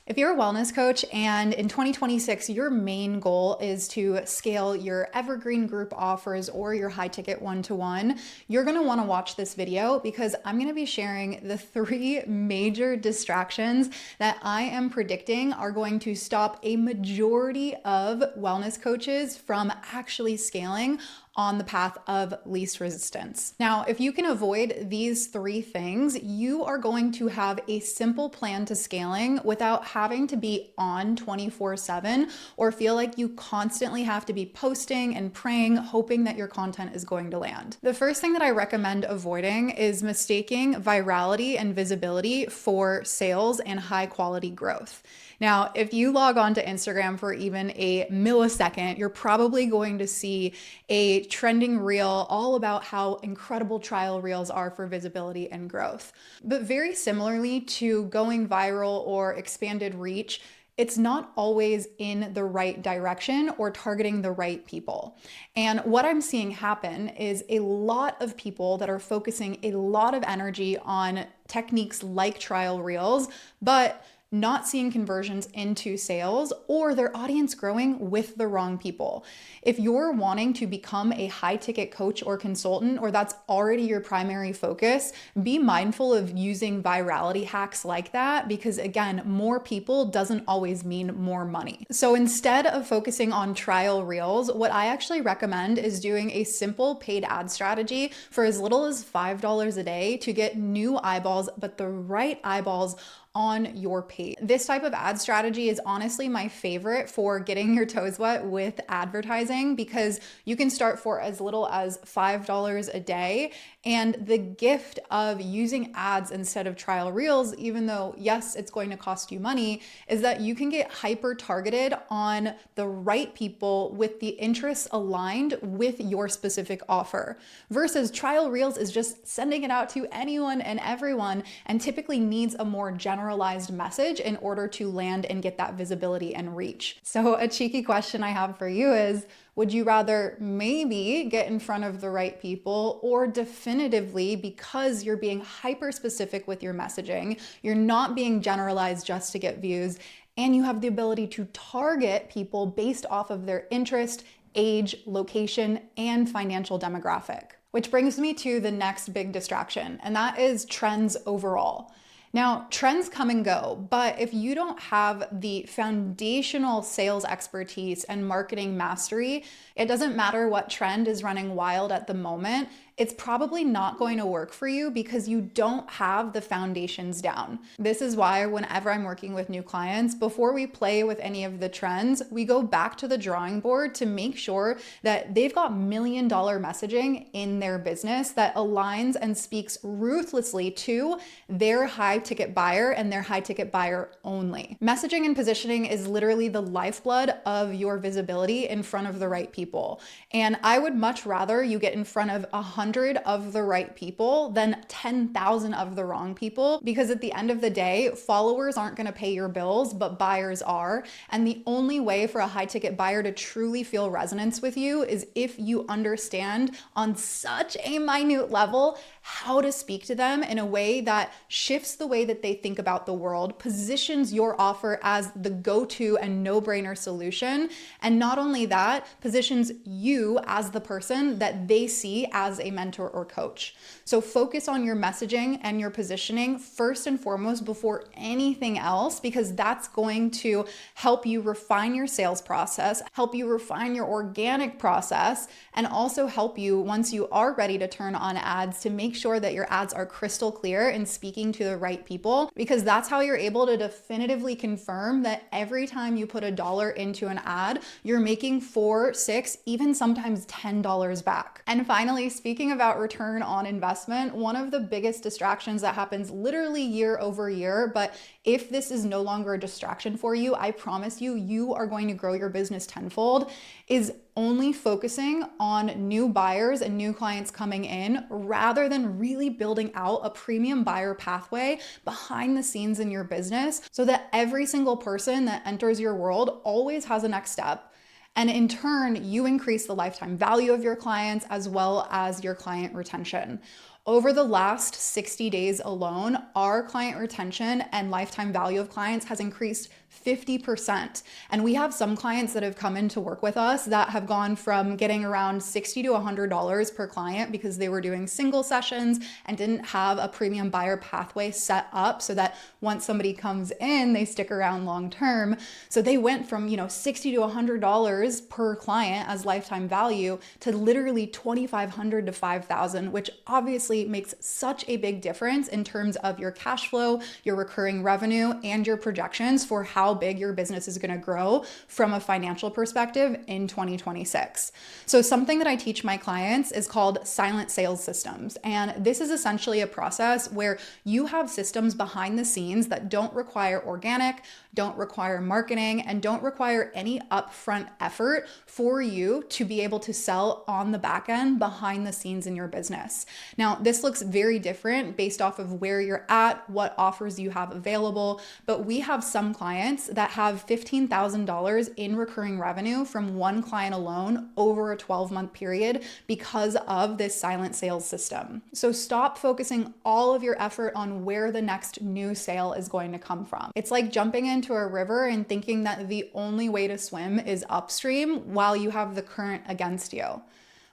If you're a wellness coach and in 2026, your main goal is to scale your Evergreen group offers or your high ticket one-to-one, you're gonna wanna watch this video because I'm gonna be sharing the 3 major distractions that I am predicting are going to stop a majority of wellness coaches from actually scaling on the path of least resistance. Now, if you can avoid these 3 things, you are going to have a simple plan to scaling without having to be on 24/7 or feel like you constantly have to be posting and praying, hoping that your content is going to land. The first thing that I recommend avoiding is mistaking virality and visibility for sales and high quality growth. Now, if you log on to Instagram for even a millisecond, you're probably going to see a trending reel all about how incredible trial reels are for visibility and growth. But very similarly to going viral or expanded reach, it's not always in the right direction or targeting the right people. And what I'm seeing happen is a lot of people that are focusing a lot of energy on techniques like trial reels, but not seeing conversions into sales or their audience growing with the wrong people. If you're wanting to become a high ticket coach or consultant, or that's already your primary focus, be mindful of using virality hacks like that because again, more people doesn't always mean more money. So instead of focusing on trial reels, what I actually recommend is doing a simple paid ad strategy for as little as $5 a day to get new eyeballs, but the right eyeballs on your page. This type of ad strategy is honestly my favorite for getting your toes wet with advertising because you can start for as little as $5 a day. And the gift of using ads instead of trial reels, even though yes, it's going to cost you money, is that you can get hyper targeted on the right people with the interests aligned with your specific offer. Versus trial reels is just sending it out to anyone and everyone and typically needs a more generalized message in order to land and get that visibility and reach. So a cheeky question I have for you is, would you rather maybe get in front of the right people or definitively, because you're being hyper specific with your messaging, you're not being generalized just to get views, and you have the ability to target people based off of their interest, age, location, and financial demographic? Which brings me to the next big distraction, and that is trends overall. Now, trends come and go, but if you don't have the foundational sales expertise and marketing mastery, it doesn't matter what trend is running wild at the moment, it's probably not going to work for you because you don't have the foundations down. This is why whenever I'm working with new clients, before we play with any of the trends, we go back to the drawing board to make sure that they've got $1 million messaging in their business that aligns and speaks ruthlessly to their high ticket buyer and their high ticket buyer only. Messaging and positioning is literally the lifeblood of your visibility in front of the right people. And I would much rather you get in front of 100 of the right people than 10,000 of the wrong people, because at the end of the day, followers aren't going to pay your bills, but buyers are. And the only way for a high ticket buyer to truly feel resonance with you is if you understand on such a minute level how to speak to them in a way that shifts the way that they think about the world, positions your offer as the go-to and no-brainer solution. And not only that, positions you as the person that they see as a mentor or coach. So focus on your messaging and your positioning first and foremost before anything else, because that's going to help you refine your sales process, help you refine your organic process, and also help you once you are ready to turn on ads to make sure that your ads are crystal clear and speaking to the right people, because that's how you're able to definitively confirm that every time you put $1 into an ad, you're making $4, $6, even sometimes $10 back. And finally, speaking about return on investment, one of the biggest distractions that happens literally year over year, but if this is no longer a distraction for you, I promise you, you are going to grow your business tenfold, is only focusing on new buyers and new clients coming in rather than really building out a premium buyer pathway behind the scenes in your business so that every single person that enters your world always has a next step. And in turn, you increase the lifetime value of your clients as well as your client retention. Over the last 60 days alone, our client retention and lifetime value of clients has increased 50%. And we have some clients that have come in to work with us that have gone from getting around $60 to $100 per client because they were doing single sessions and didn't have a premium buyer pathway set up so that once somebody comes in, they stick around long term. So they went from, $60 to $100 per client as lifetime value to literally $2,500 to $5,000, which obviously makes such a big difference in terms of your cash flow, your recurring revenue, and your projections for how big your business is going to grow from a financial perspective in 2026. So something that I teach my clients is called silent sales systems. And this is essentially a process where you have systems behind the scenes that don't require organic, don't require marketing, and don't require any upfront effort for you to be able to sell on the back end behind the scenes in your business. Now, this looks very different based off of where you're at, what offers you have available, but we have some clients that have $15,000 in recurring revenue from one client alone over a 12-month period because of this silent sales system. So stop focusing all of your effort on where the next new sale is going to come from. It's like jumping into a river and thinking that the only way to swim is upstream while you have the current against you.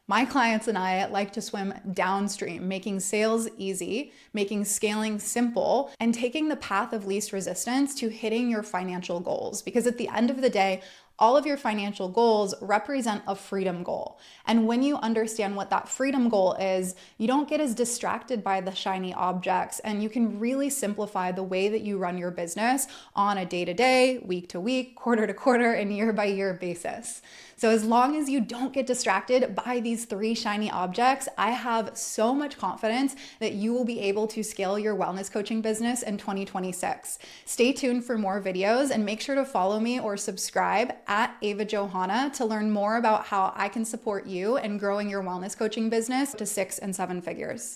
My clients and I like to swim downstream, making sales easy, making scaling simple, and taking the path of least resistance to hitting your financial goals. Because at the end of the day, all of your financial goals represent a freedom goal. And when you understand what that freedom goal is, you don't get as distracted by the shiny objects, and you can really simplify the way that you run your business on a day-to-day, week-to-week, quarter-to-quarter, and year-by-year basis. So as long as you don't get distracted by these three shiny objects, I have so much confidence that you will be able to scale your wellness coaching business in 2026. Stay tuned for more videos and make sure to follow me or subscribe at Ava Johanna to learn more about how I can support you in growing your wellness coaching business to 6 and 7 figures.